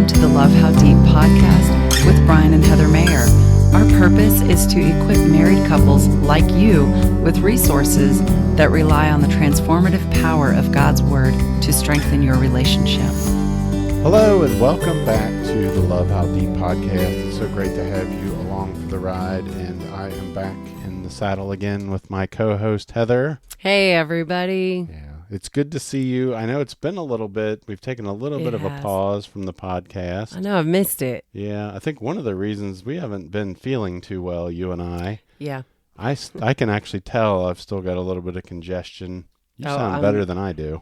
welcome to the Love How Deep podcast with Brian and Heather Mayer. Our purpose is to equip married couples like you with resources that rely on the transformative power of God's Word to strengthen your relationship. Hello and welcome back to the Love How Deep podcast. It's so great to have you along for the ride, and I am back in the saddle again with my co-host Heather. Hey everybody. Yeah, it's good to see you. I know it's been a little bit. We've taken a little bit of a pause from the podcast. I know, I've missed it. Yeah, I think one of the reasons we haven't been feeling too well, you and I. Yeah. I can actually tell I've still got a little bit of congestion. You sound better than I do.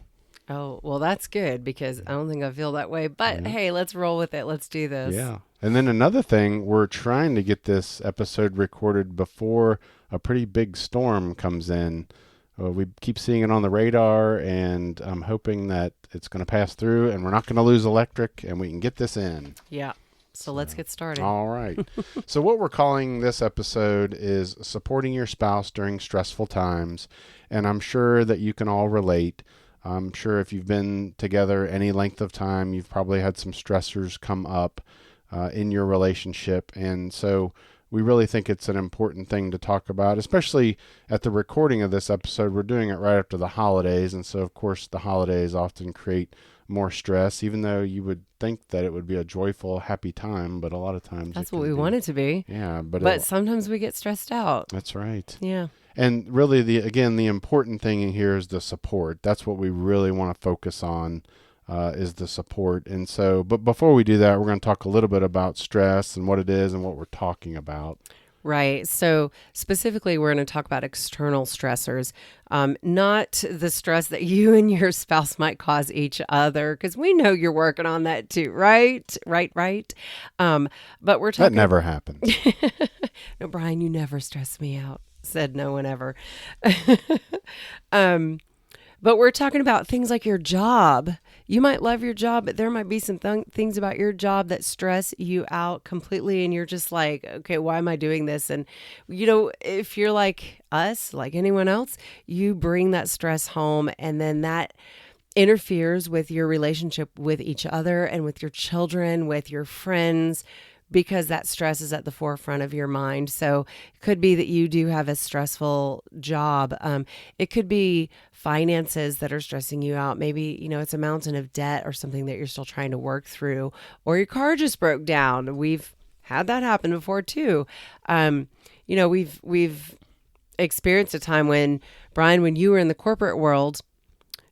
Oh, well, that's good because I don't think I feel that way. But hey, let's roll with it. Let's do this. Yeah. And then another thing, we're trying to get this episode recorded before a pretty big storm comes in. We keep seeing it on the radar, and I'm hoping that it's going to pass through and we're not going to lose electric and we can get this in. Yeah. So let's get started. All right. So what we're calling this episode is Supporting Your Spouse During Stressful Times. And I'm sure that you can all relate. I'm sure if you've been together any length of time, you've probably had some stressors come up in your relationship. And so we really think it's an important thing to talk about, especially at the recording of this episode. We're doing it right after the holidays. And so, of course, the holidays often create more stress, even though you would think that it would be a joyful, happy time. But a lot of times that's what we want it to be. Yeah. But sometimes we get stressed out. That's right. Yeah. And really, the important thing in here is the support. That's what we really want to focus on, is the support. And so, but before we do that, we're going to talk a little bit about stress and what it is and what we're talking about. Right. So specifically, we're going to talk about external stressors, not the stress that you and your spouse might cause each other, because we know you're working on that too, right? Right. But we're talking... That never happens. No, Brian, you never stress me out. Said no one ever. But we're talking about things like your job. You might love your job, but there might be some things about your job that stress you out completely. And you're just like, okay, why am I doing this? And, you know, if you're like us, like anyone else, you bring that stress home, and then that interferes with your relationship with each other and with your children, with your friends, because that stress is at the forefront of your mind. So it could be that you do have a stressful job. It could be finances that are stressing you out. Maybe, you know, it's a mountain of debt or something that you're still trying to work through, or your car just broke down. We've had that happen before too. You know, we've experienced a time when, Brian, when you were in the corporate world,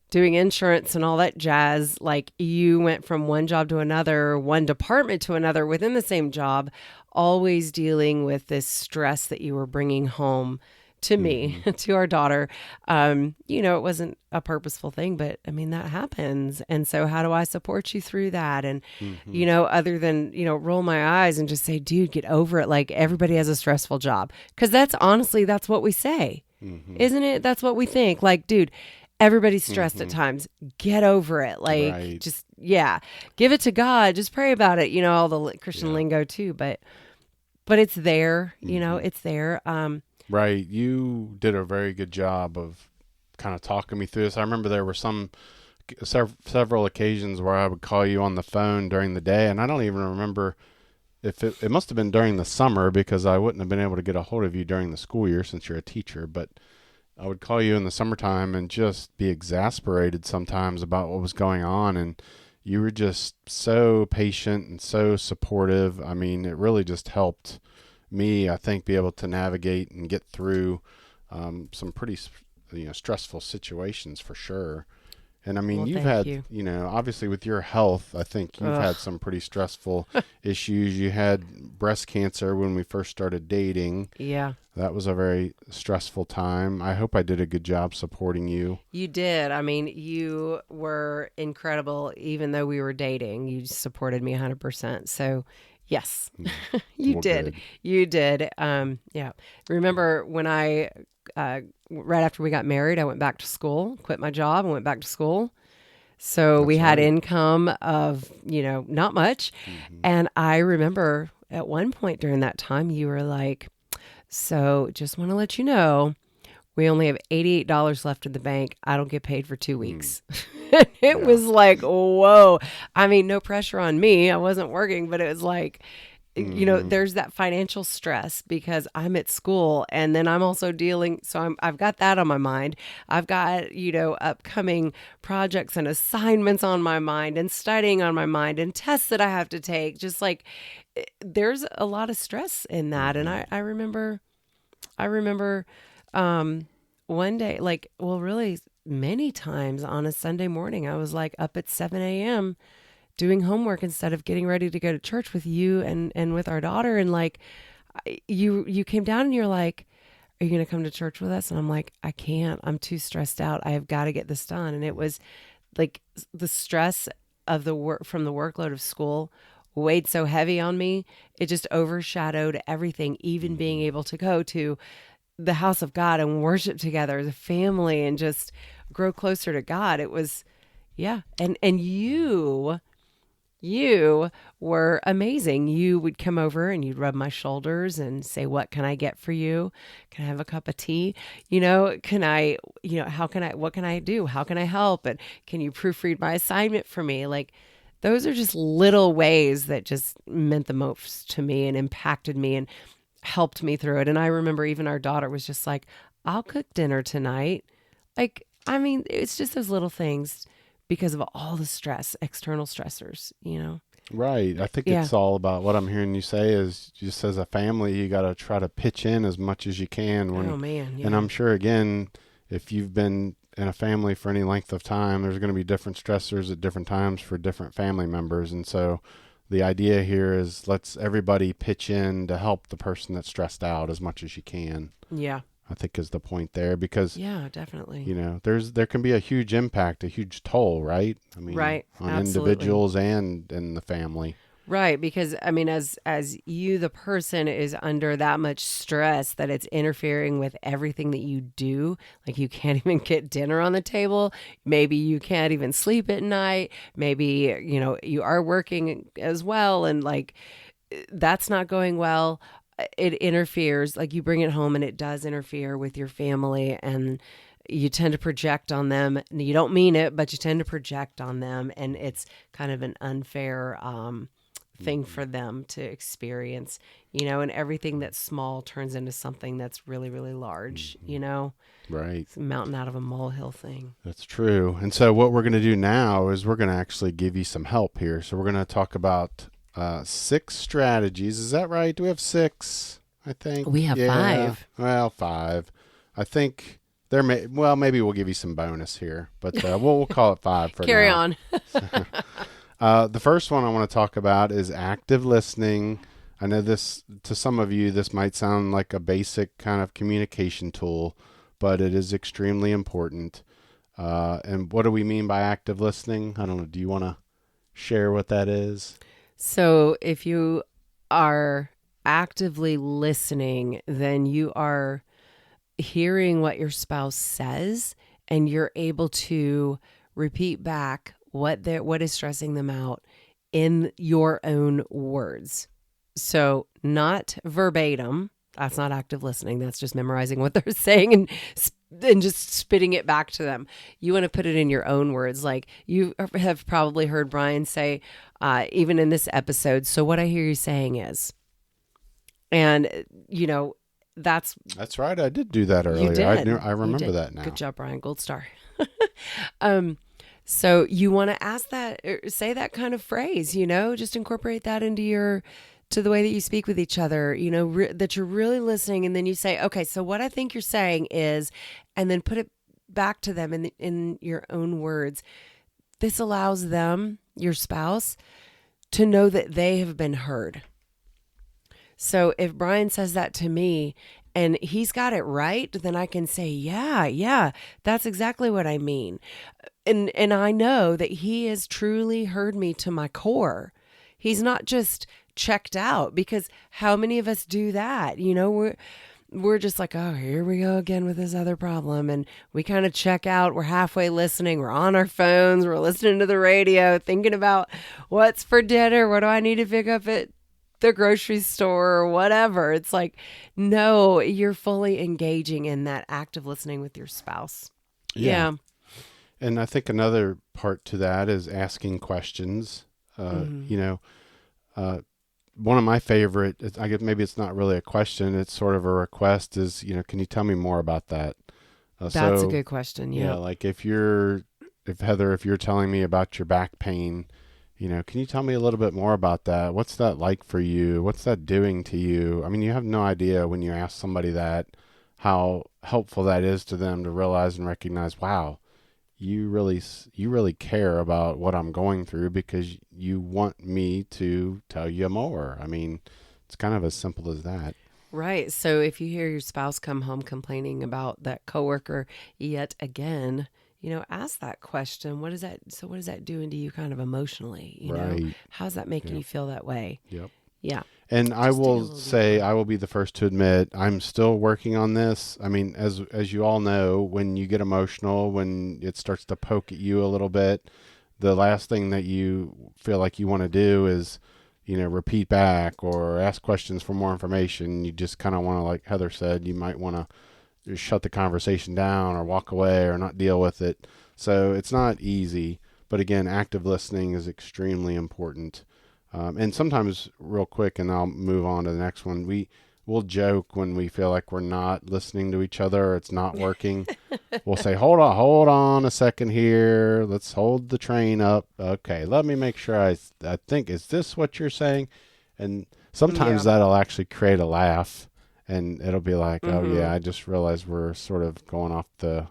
doing insurance and all that jazz, like you went from one job to another, one department to another within the same job, always dealing with this stress that you were bringing home to me, to our daughter. You know, it wasn't a purposeful thing, but I mean, that happens. And so how do I support you through that? And, you know, other than, you know, roll my eyes and just say, dude, get over it. Like, everybody has a stressful job. Because that's what we say, isn't it? That's what we think. Like, dude, everybody's stressed at times. Get over it. Like, just, give it to God. Just pray about it. You know, all the Christian lingo too, but it's there, you know, it's there. Right. You did a very good job of kind of talking me through this. I remember there were several occasions where I would call you on the phone during the day, and I don't even remember if it must have been during the summer, because I wouldn't have been able to get a hold of you during the school year since you're a teacher, but I would call you in the summertime and just be exasperated sometimes about what was going on. And you were just so patient and so supportive. I mean, it really just helped me, I think, be able to navigate and get through some pretty, stressful situations for sure. And I mean, you've had, you know, obviously with your health, I think you've had some pretty stressful issues. You had breast cancer when we first started dating. Yeah. That was a very stressful time. I hope I did a good job supporting you. You did. I mean, you were incredible. Even though we were dating, you supported me 100%. So yes, you did. Good. You did. Yeah. Remember when right after we got married, I went back to school, quit my job and went back to school. So we had income of, you know, not much. And I remember at one point during that time, you were like, so just want to let you know, we only have $88 left in the bank. I don't get paid for 2 weeks. It Yeah. was like, whoa. I mean, no pressure on me. I wasn't working, but it was like, Mm-hmm. there's that financial stress because I'm at school and then I'm also dealing. So I've got that on my mind. I've got, upcoming projects and assignments on my mind and studying on my mind and tests that I have to take. Just like there's a lot of stress in that. And Mm-hmm. I remember um, one day, like, well, really many times on a Sunday morning, I was like up at 7 a.m. doing homework instead of getting ready to go to church with you and with our daughter. And like, you came down and you're like, are you going to come to church with us? And I'm like, I can't. I'm too stressed out. I have got to get this done. And it was like the stress of the work from the workload of school weighed so heavy on me. It just overshadowed everything, even being Mm-hmm. able to go to the house of God and worship together as a family and just grow closer to God. It was, yeah. And you were amazing. You would come over and you'd rub my shoulders and say, "What can I get for you? Can I have a cup of tea? Can I, how can I, what can I do? How can I help? And can you proofread my assignment for me?" Like, those are just little ways that just meant the most to me and impacted me and helped me through it. And I remember even our daughter was just like, "I'll cook dinner tonight." Like, I mean, it's just those little things because of all the stress, external stressors. Right. I think Yeah. it's all about what I'm hearing you say is just as a family, you got to try to pitch in as much as you can Oh when, man, and yeah. I'm sure again, if you've been in a family for any length of time, there's going to be different stressors at different times for different family members. And so the idea here is let's everybody pitch in to help the person that's stressed out as much as you can. Yeah. I think is the point there because Yeah, definitely. there can be a huge impact, a huge toll, right? I mean, Right. on Absolutely. individuals and in the family. Right, because I mean as you the person is under that much stress that it's interfering with everything that you do, like you can't even get dinner on the table, maybe you can't even sleep at night, maybe you are working as well and like that's not going well. It interferes, like you bring it home and it does interfere with your family and you tend to project on them. You don't mean it, but you tend to project on them and it's kind of an unfair thing Hmm. for them to experience, and everything that's small turns into something that's really, really large, Hmm. you know? Right. It's a mountain out of a molehill thing. That's true. And so, what we're going to do now is we're going to actually give you some help here. So, we're going to talk about 6 strategies. Is that right? Do we have six? I think. We have Yeah. 5. Well, five. I think well, maybe we'll give you some bonus here, but we'll call it five for Carry now. on. The first one I want to talk about is active listening. I know this, to some of you, this might sound like a basic kind of communication tool, but it is extremely important. And what do we mean by active listening? I don't know. Do you want to share what that is? So if you are actively listening, then you are hearing what your spouse says and you're able to repeat back what is stressing them out in your own words. So not verbatim. That's not active listening. That's just memorizing what they're saying and just spitting it back to them. You want to put it in your own words. Like you have probably heard Brian say, even in this episode, "So what I hear you saying is," and that's That's right. I did do that you earlier. did. I You remember did. that Good now. job, Brian. Gold star. um, so you want to ask that, or say that kind of phrase, just incorporate that to the way that you speak with each other, that you're really listening. And then you say, "Okay, so what I think you're saying is," and then put it back to them in your own words. This allows them, your spouse, to know that they have been heard. So if Brian says that to me and he's got it right, then I can say, "Yeah, yeah, that's exactly what I mean." And I know that he has truly heard me to my core. He's not just checked out, because how many of us do that? We're just like, "Oh, here we go again with this other problem." And we kind of check out. We're halfway listening. We're on our phones. We're listening to the radio, thinking about what's for dinner. What do I need to pick up at the grocery store or whatever? It's like, no, you're fully engaging in that active listening with your spouse. Yeah. Yeah. And I think another part to that is asking questions. Hmm. You know, uh, one of my favorite, I guess maybe it's not really a question, it's sort of a request is, can you tell me more about that? That's a So, good question. yeah, Yep. like if Heather, if you're telling me about your back pain, can you tell me a little bit more about that? What's that like for you? What's that doing to you? I mean, you have no idea when you ask somebody that, how helpful that is to them to realize and recognize, wow, you really care about what I'm going through because you want me to tell you more. I mean, it's kind of as simple as that. Right. So if you hear your spouse come home complaining about that coworker yet again, ask that question. What is that? So what is that doing to you kind of emotionally? Right. How's that making Yep. you feel that way? Yep. Yeah. And I Just dig a will little say, deeper. I will be the first to admit, I'm still working on this. I mean, as you all know, when you get emotional, when it starts to poke at you a little bit, the last thing that you feel like you want to do is, repeat back or ask questions for more information. You just kind of want to, like Heather said, you might want to just shut the conversation down or walk away or not deal with it. So it's not easy. But again, active listening is extremely important. And sometimes, real quick, and I'll move on to the next one. We'll joke when we feel like we're not listening to each other, or it's not working. We'll say, hold on a second here. Let's hold the train up. Okay, let me make sure I think, is this what you're saying? And sometimes Yeah. that'll actually create a laugh, and it'll be like, oh Mm-hmm. yeah, I just realized we're sort of going off the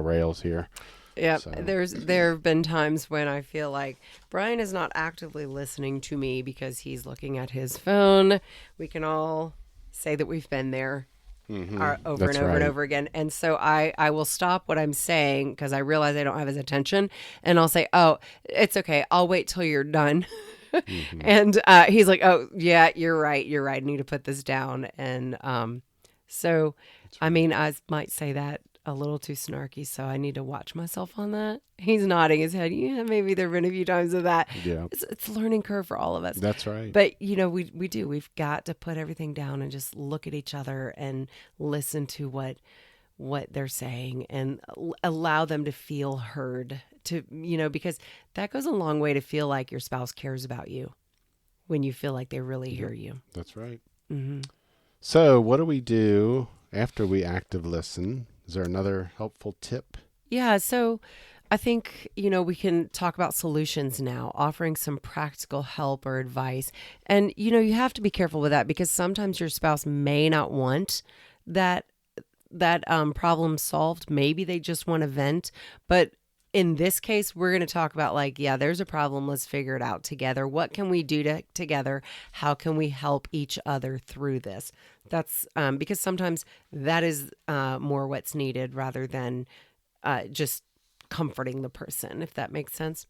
rails here. Yep. So, There have been times when I feel like Brian is not actively listening to me because he's looking at his phone. We can all say that we've been there over and that's over and right. over again. And so I will stop what I'm saying because I realize I don't have his attention, and I'll say, "Oh, it's okay. I'll wait till you're done." Hmm. And he's like, "Oh, yeah, you're right. You're right. I need to put this down." And so, That's I right. mean, I might say that a little too snarky, so I need to watch myself on that. He's nodding his head. Yeah, maybe there've been a few times of that. Yeah, It's a learning curve for all of us. that's right. But we do. We've got to put everything down and just look at each other and listen to what they're saying and allow them to feel heard. Because that goes a long way to feel like your spouse cares about you when you feel like they really hear Yep, you. that's right. Hmm. So, what do we do after we active listen? Is there another helpful tip? Yeah. So I think, we can talk about solutions now, offering some practical help or advice. And, you have to be careful with that because sometimes your spouse may not want that problem solved. Maybe they just want to vent. But in this case, we're going to talk about like, yeah, there's a problem. Let's figure it out together. What can we do together? How can we help each other through this? That's because sometimes that is more what's needed rather than just comforting the person, if that makes sense.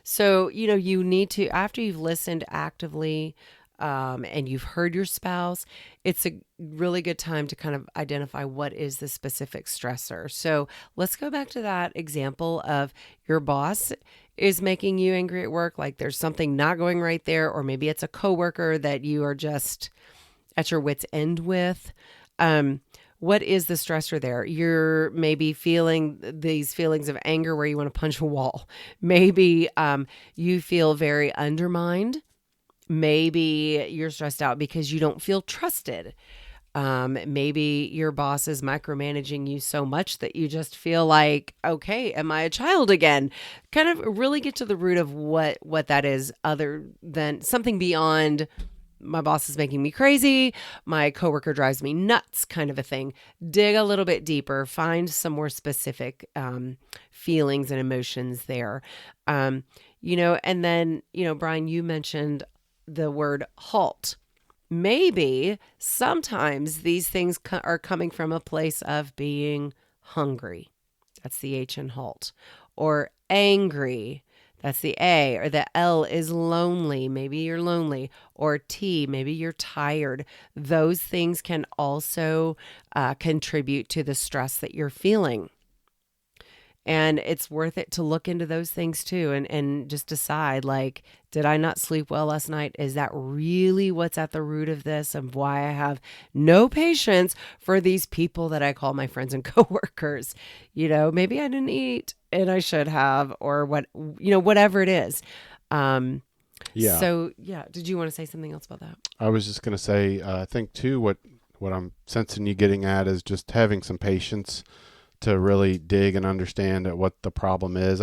So, you need to, after you've listened actively and you've heard your spouse, it's a really good time to kind of identify what is the specific stressor. So, let's go back to that example of your boss is making you angry at work, like there's something not going right there, or maybe it's a coworker that you are just at your wits' end with. Um, what is the stressor there? You're maybe feeling these feelings of anger where you want to punch a wall. Maybe you feel very undermined. Maybe you're stressed out because you don't feel trusted. Maybe your boss is micromanaging you so much that you just feel like, okay, am I a child again? Kind of really get to the root of what that is, other than something beyond my boss is making me crazy, my coworker drives me nuts, kind of a thing. Dig a little bit deeper, find some more specific feelings and emotions there. Um, and then, Brian, you mentioned the word halt. Maybe sometimes these things are coming from a place of being hungry. That's the H in halt. Or angry. That's the A. Or the L is lonely. Maybe you're lonely. Or T, maybe you're tired. Those things can also contribute to the stress that you're feeling. And it's worth it to look into those things too and just decide like, did I not sleep well last night? Is that really what's at the root of this and why I have no patience for these people that I call my friends and coworkers? Maybe I didn't eat and I should have, or what, whatever it is. Um, Yeah. so yeah, did you want to say something else about that? I was just going to say, I think too, what I'm sensing you getting at is just having some patience to really dig and understand at what the problem is.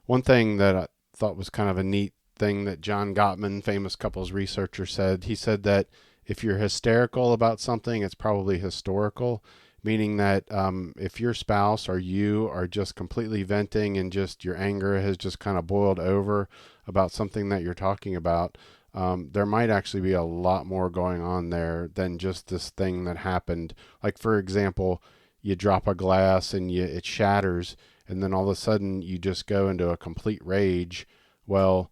One thing that I thought was kind of a neat thing that John Gottman, famous couples researcher, said. He said that if you're hysterical about something, it's probably historical, meaning that if your spouse or you are just completely venting and just your anger has just kind of boiled over about something that you're talking about, there might actually be a lot more going on there than just this thing that happened. Like, for example, you drop a glass and it shatters, and then all of a sudden you just go into a complete rage. Well,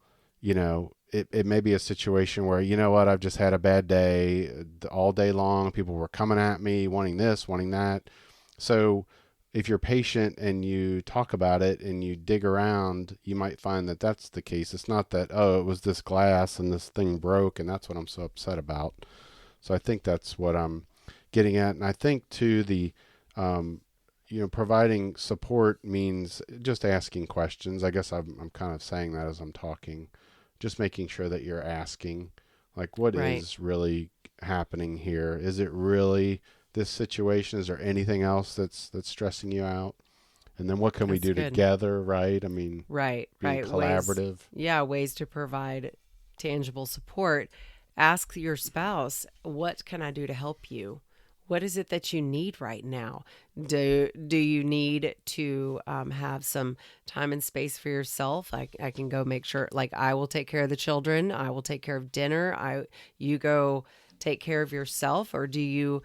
it may be a situation where, you know what, I've just had a bad day all day long. People were coming at me, wanting this, wanting that. So if you're patient and you talk about it and you dig around, you might find that that's the case. It's not that, oh, it was this glass and this thing broke and that's what I'm so upset about. So I think that's what I'm getting at. And I think too, um, providing support means just asking questions. I guess I'm kind of saying that as I'm talking, just making sure that you're asking, like, what Right. is really happening here? Is it really this situation? Is there anything else that's stressing you out? And then what can we That's do good. together, right? I mean, Right. being Right. Ways. collaborative. Yeah. Ways to provide tangible support. Ask your spouse, what can I do to help you? What is it that you need right now? Do you need to have some time and space for yourself? I can go make sure, like, I will take care of the children. I will take care of dinner. You go take care of yourself, or do you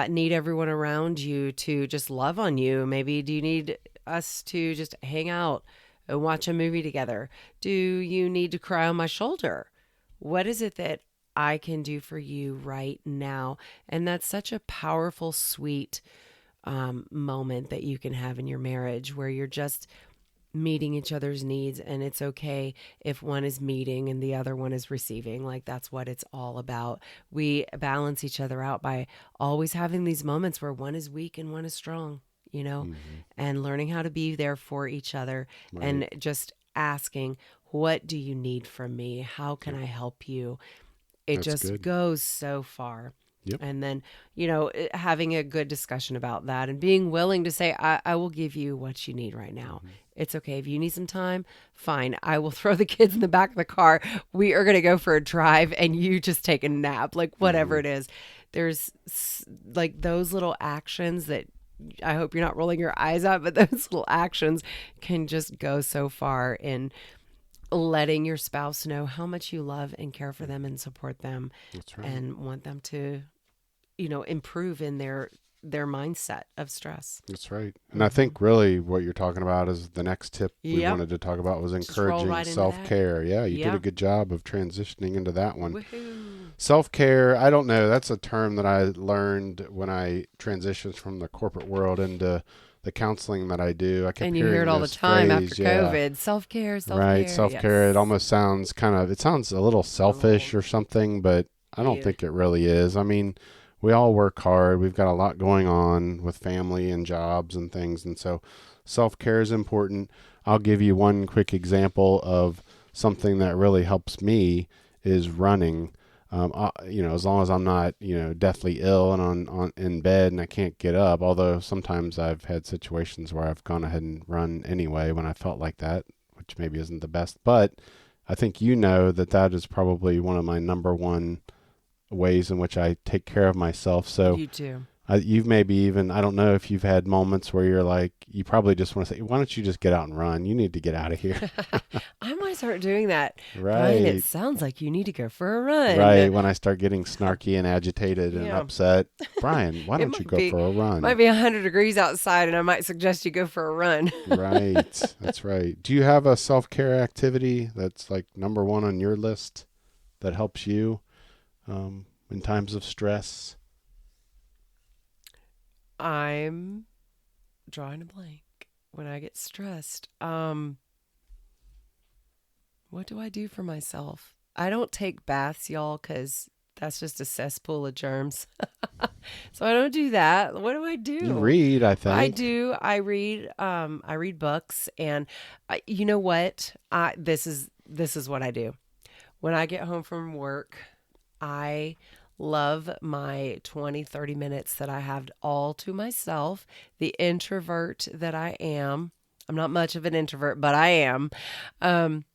need everyone around you to just love on you? Maybe do you need us to just hang out and watch a movie together? Do you need to cry on my shoulder? What is it that I can do for you right now? And that's such a powerful, sweet moment that you can have in your marriage where you're just meeting each other's needs, and it's okay if one is meeting and the other one is receiving. Like, that's what it's all about. We balance each other out by always having these moments where one is weak and one is strong, Hmm. and learning how to be there for each other, Right. and just asking, what do you need from me? How can Yep. I help you? It That's just good. goes so far. Yep. And then, having a good discussion about that and being willing to say, I will give you what you need right now. Hmm. It's okay. If you need some time, fine. I will throw the kids in the back of the car. We are going to go for a drive and you just take a nap, like whatever Hmm. it is. There's like those little actions that I hope you're not rolling your eyes at, but those little actions can just go so far in letting your spouse know how much you love and care for them and support them That's right. and want them to, improve in their mindset of stress. That's right. And I Hmm. think really what you're talking about is the next tip we Yep. wanted to talk about was Just roll encouraging right into self that. care. Yeah, you did a Yep. good job of transitioning into that one. Woohoo. Self care, I don't know. That's a term that I learned when I transitioned from the corporate world into the counseling that I do. I kept And you hear it hearing all the this time after phrase, yeah, COVID. Self care, self right, care. self care. It Yes. almost sounds it sounds a little Oh, selfish or something, but I don't yeah. think it really is. I mean, we all work hard. We've got a lot going on with family and jobs and things. And so self care is important. I'll give you one quick example of something that really helps me is running. As long as I'm not, deathly ill and on in bed and I can't get up. Although sometimes I've had situations where I've gone ahead and run anyway when I felt like that, which maybe isn't the best. But I think that is probably one of my number one ways in which I take care of myself. So You too. you've maybe even, I don't know if you've had moments where you're like, you probably just want to say, why don't you just get out and run? You need to get out of here. I might start doing that. Brian, it Right. sounds like you need to go for a Right. run. When I start getting snarky and agitated and Yeah. upset, Brian, why It don't you might go be for a might run? be 100 degrees outside and I might suggest you go for a run. Right. That's right. Do you have a self care activity that's like number one on your list that helps you in times of stress? I'm drawing a blank when I get stressed. What do I do for myself? I don't take baths, y'all, cuz that's just a cesspool of germs. So I don't do that. What do I You do? read, I I think. do. I read books, and you know what? This is what I do. When I get home from work, I love my 20-30 minutes that I have all to myself. The introvert that I am, I'm not much of an introvert, but I am, um,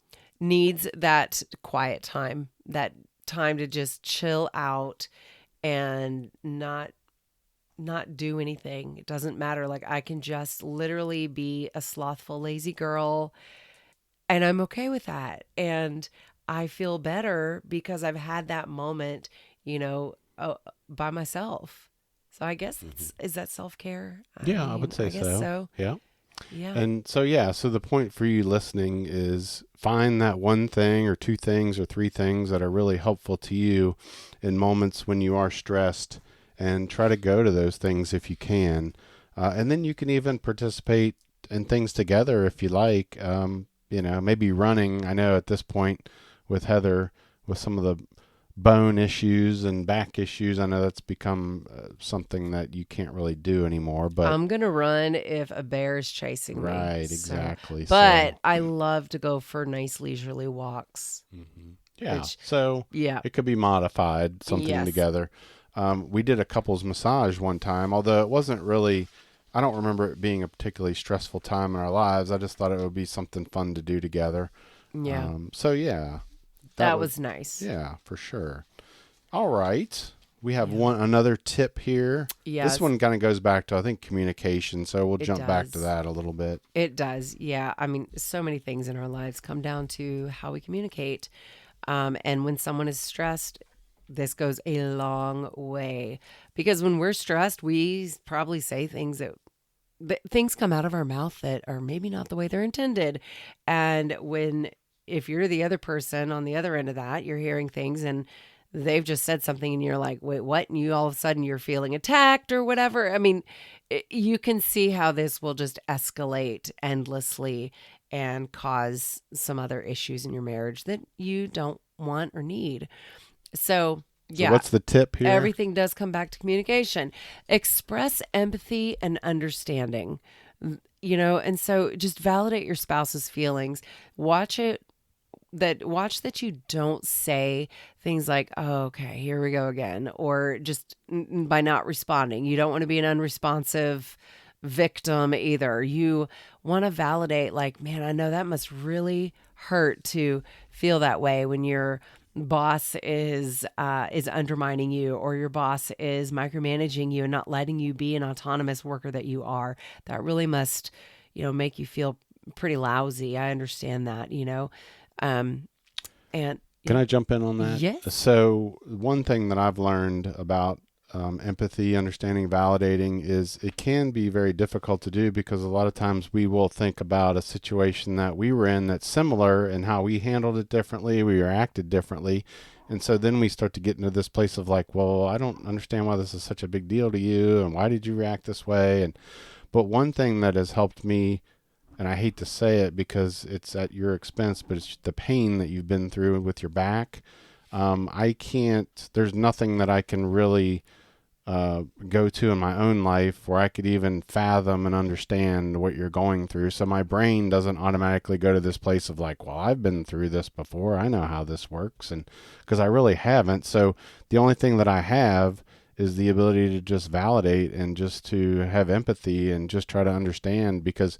needs that quiet time, that time to just chill out and not do anything. It doesn't matter. Like I can just literally be a slothful, lazy girl, and I'm okay with that. And I feel better because I've had that moment, you know, by myself. So I guess Hmm. that's is that self care? I Yeah, I mean, would say I guess so. so. Yeah. Yeah. And so, yeah, so the point for you listening is find that one thing or two things or three things that are really helpful to you in moments when you are stressed and try to go to those things if you can. And then you can even participate in things together if you like. Maybe running. I know at this point with Heather, with some of the bone issues and back issues, I know that's become something that you can't really do anymore, but I'm going to run if a bear is chasing me. right, So, exactly. but So, I love to go for nice leisurely walks, yeah, which, so yeah. it could be modified, something Yes. together. We did a couples massage one time, although it wasn't really, I don't remember it being a particularly stressful time in our lives. I just thought it would be something fun to do together. Yeah. So, yeah, that That was, was nice. yeah, for sure. All right. We have Yeah. another tip here. This Yes, one kind of goes back to, I think, communication. So we'll it jump back to does. that a little bit. It does. Yeah. I mean, so many things in our lives come down to how we communicate. And when someone is stressed, this goes a long way because when we're stressed, we probably say things that things come out of our mouth that are maybe not the way they're intended. And if you're the other person on the other end of that, you're hearing things and they've just said something and you're like, wait, what? And you all of a sudden you're feeling attacked or whatever. I mean, you can see how this will just escalate endlessly and cause some other issues in your marriage that you don't want or need. So, So yeah, what's the tip here? everything does come back to communication. Express empathy and understanding, and so just validate your spouse's feelings. Watch it watch that you don't say things like, oh, okay, here we go again, or just by not responding. You don't want to be an unresponsive victim either. You want to validate, like, man, I know that must really hurt to feel that way when your boss is undermining you, or your boss is micromanaging you and not letting you be an autonomous worker that you are. That really must, make you feel pretty lousy. I understand that, um, and Can I jump in on that? yes, So, one thing that I've learned about empathy, understanding, validating is it can be very difficult to do because a lot of times we will think about a situation that we were in that's similar and how we handled it differently, we reacted differently. And so then we start to get into this place of like, well, I don't understand why this is such a big deal to you and why did you react this way? But one thing that has helped me, and I hate to say it because it's at your expense, but it's the pain that you've been through with your back. I can't, there's nothing that I can really go to in my own life where I could even fathom and understand what you're going through. So my brain doesn't automatically go to this place of like, well, I've been through this before. I know how this works. And because I really haven't. So the only thing that I have is the ability to just validate and just to have empathy and just try to understand because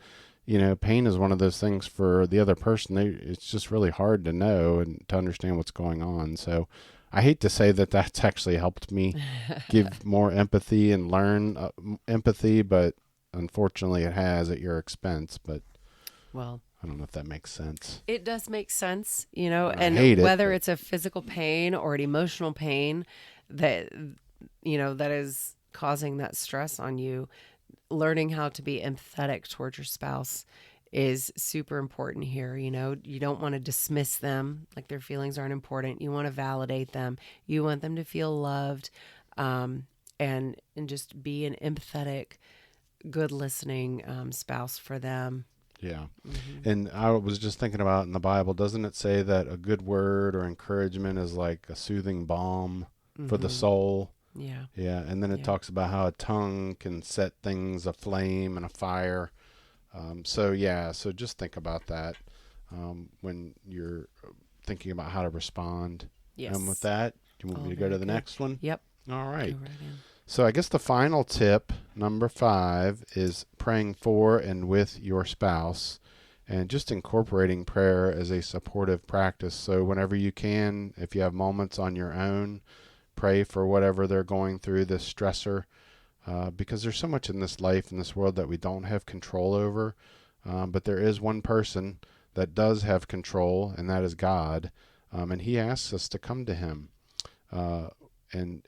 pain is one of those things for the other person. It's just really hard to know and to understand what's going on. So I hate to say that that's actually helped me give more empathy and learn empathy, but unfortunately it has at your expense. But well, I don't know if that makes sense. it does make sense, I and hate it, whether but it's a physical pain or an emotional pain that, that is causing that stress on you, learning how to be empathetic towards your spouse is super important here. You don't want to dismiss them like their feelings aren't important. You want to validate them. You want them to feel loved, and just be an empathetic, good listening spouse for them. yeah. Hmm. And I was just thinking about in the Bible, doesn't it say that a good word or encouragement is like a soothing balm? for the Mm-hmm. soul. Yeah. Yeah, and then it Yeah. talks about how a tongue can set things aflame and afire. So yeah, so just think about that when you're thinking about how to respond. And with Yes. that, do you want me All to go very to the good. next one? Yep. All Go right. right in. So I guess the final tip, number 5, is praying for and with your spouse, and just incorporating prayer as a supportive practice. So whenever you can, if you have moments on your own, pray for whatever they're going through, this stressor, because there's so much in this life, in this world, that we don't have control over. But there is one person that does have control, and that is God. And He asks us to come to Him uh, and,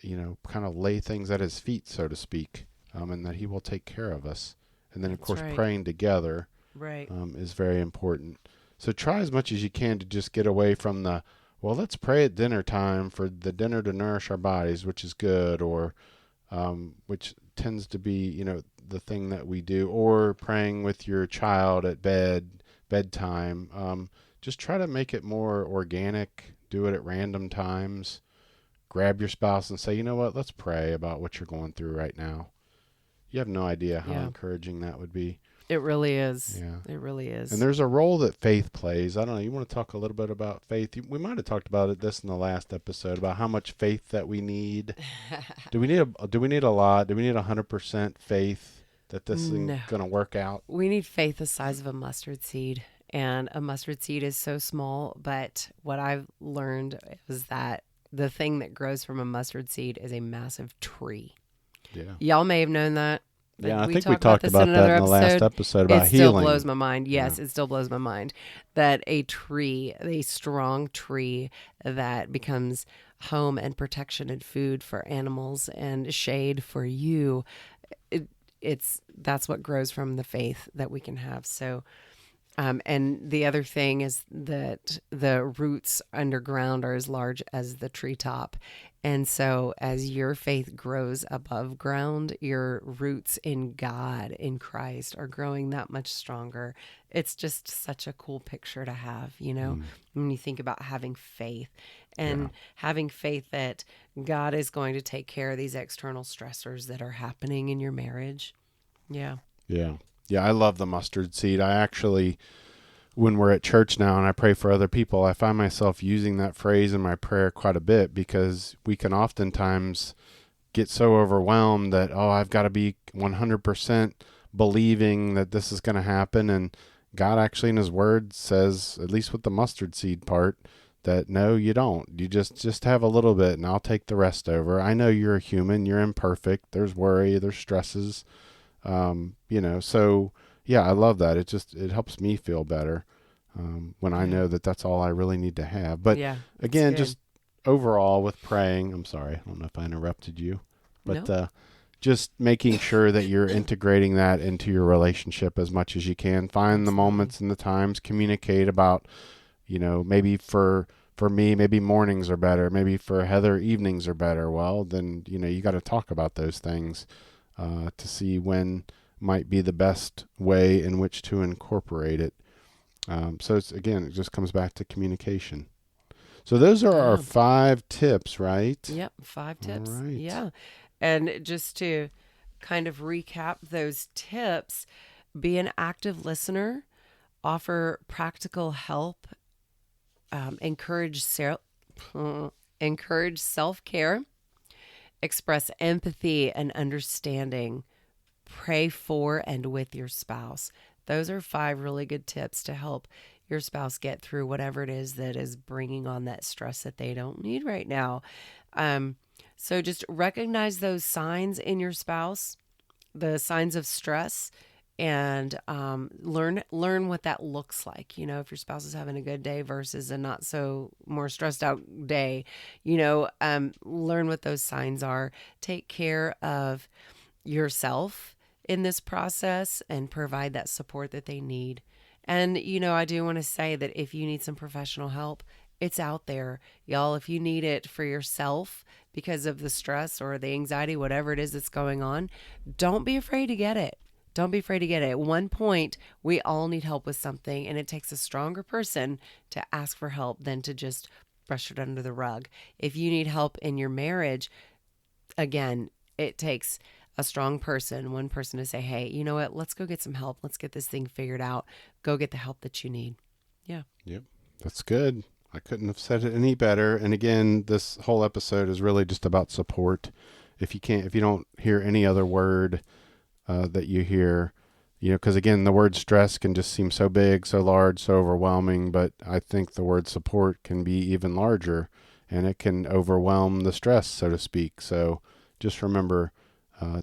kind of lay things at His feet, so to speak, and that He will take care of us. And then, of That's course, right. praying together Right. is very important. So try as much as you can to just get away from the, well, let's pray at dinner time for the dinner to nourish our bodies, which is good, or which tends to be, the thing that we do, or praying with your child at bedtime. Just try to make it more organic. Do it at random times. Grab your spouse and say, you know what, let's pray about what you're going through right now. You have no idea how Yeah. encouraging that would be. It really is. Yeah. It really And is. there's a role that faith plays. I don't know. You want to talk a little bit about faith? We might have talked about this in the last episode about how much faith that we need. Do we need a lot? Do we need 100% faith that this is No. going to work out? We need faith the size of a mustard seed. And a mustard seed is so small, but what I've learned is that the thing that grows from a mustard seed is a massive tree. Yeah. Y'all may have known that. Did Yeah, I we think we talk about talked this in about that another in the last episode? episode It about still blows healing. my mind. Yeah. Yes, it still blows my mind that a tree, a strong tree that becomes home and protection and food for animals and shade for you, it, that's what grows from the faith that we can have. So and the other thing is that the roots underground are as large as the treetop. And so, as your faith grows above ground, your roots in God, in Christ, are growing that much stronger. It's just such a cool picture to have, Mm, when you think about having faith yeah. and having faith that God is going to take care of these external stressors that are happening in your marriage. Yeah. Yeah. Yeah. I love the mustard seed. I actually, when we're at church now and I pray for other people, I find myself using that phrase in my prayer quite a bit, because we can oftentimes get so overwhelmed that, oh, I've got to be 100% believing that this is going to happen. And God actually in His Word says, at least with the mustard seed part, that no, you don't. You just have a little bit, and I'll take the rest over. I know you're a human, you're imperfect. There's worry, there's stresses, So yeah, I love that. It helps me feel better when I Yeah. know that that's all I really need to have. But Yeah. It's again, good. just overall with praying, I'm sorry, I don't know if I interrupted you, but No. just making sure that you're integrating that into your relationship as much as you can. Find the Absolutely. moments and the times, communicate about, maybe for me, maybe mornings are better. Maybe for Heather, evenings are better. Well, then, you got to talk about those things to see when might be the best way in which to incorporate it. So it just comes back to communication. So those are our Yeah. 5 tips, right? Yep. 5 All tips. right. Yeah. And just to kind of recap those tips, be an active listener, offer practical help, encourage encourage self-care, express empathy and understanding, pray for and with your spouse. Those are 5 really good tips to help your spouse get through whatever it is that is bringing on that stress that they don't need right now. Um, so just recognize those signs in your spouse, the signs of stress, and learn what that looks like. If your spouse is having a good day versus a not so more stressed out day, learn what those signs are. Take care of yourself in this process and provide that support that they need. And, I do want to say that if you need some professional help, it's out there. Y'all, if you need it for yourself because of the stress or the anxiety, whatever it is that's going on, don't be afraid to get it. Don't be afraid to get it. At one point, we all need help with something, and it takes a stronger person to ask for help than to just brush it under the rug. If you need help in your marriage, again, it takes a strong person, one person to say, hey, you know what? Let's go get some help. Let's get this thing figured out. Go get the help that you need. Yeah. Yep. That's good. I couldn't have said it any better. And again, this whole episode is really just about support. If you don't hear any other word that you hear, because again, the word stress can just seem so big, so large, so overwhelming. But I think the word support can be even larger, and it can overwhelm the stress, so to speak. So just remember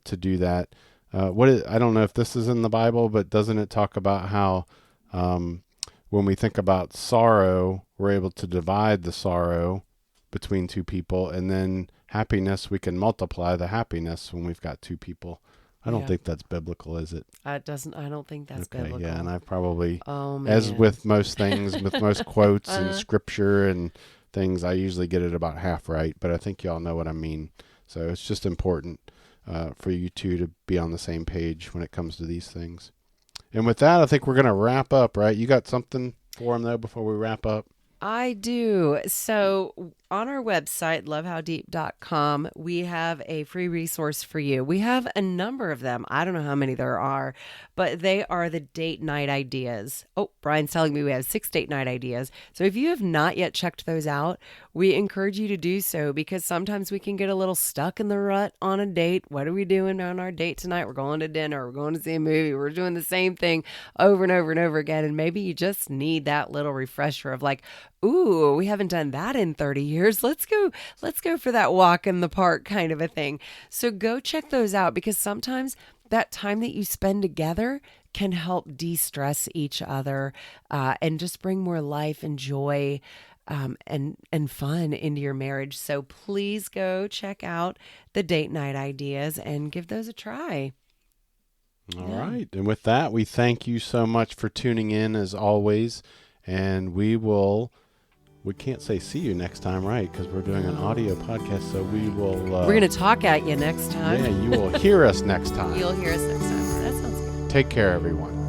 to do that. I don't know if this is in the Bible, but doesn't it talk about how when we think about sorrow, we're able to divide the sorrow between two people, and then happiness, we can multiply the happiness when we've got two people. I don't think that's biblical, is it? I don't think that's biblical. Yeah, and I've probably, oh, man. as with most things, with most quotes and scripture and things, I usually get it about half right, but I think y'all know what I mean. So it's just important for you two to be on the same page when it comes to these things. And with that, I think we're going to wrap up, right? You got something for them, though, before we wrap up? I do. So on our website, lovehowdeep.com, we have a free resource for you. We have a number of them. I don't know how many there are, but they are the date night ideas. Oh, Brian's telling me we have 6 date night ideas. So if you have not yet checked those out, we encourage you to do so, because sometimes we can get a little stuck in the rut on a date. What are we doing on our date tonight? We're going to dinner. We're going to see a movie. We're doing the same thing over and over and over again. And maybe you just need that little refresher of like, ooh, we haven't done that in 30 years. Let's go for that walk in the park kind of a thing. So go check those out, because sometimes that time that you spend together can help de-stress each other and just bring more life and joy and fun into your marriage. So please go check out the date night ideas and give those a try. All right. And with that, we thank you so much for tuning in as always. And we can't say see you next time, right? Because we're doing an audio podcast. So we will. We're going to talk at you next time. Yeah, you will hear us next time. You'll hear us next time. That sounds good. Take care, everyone.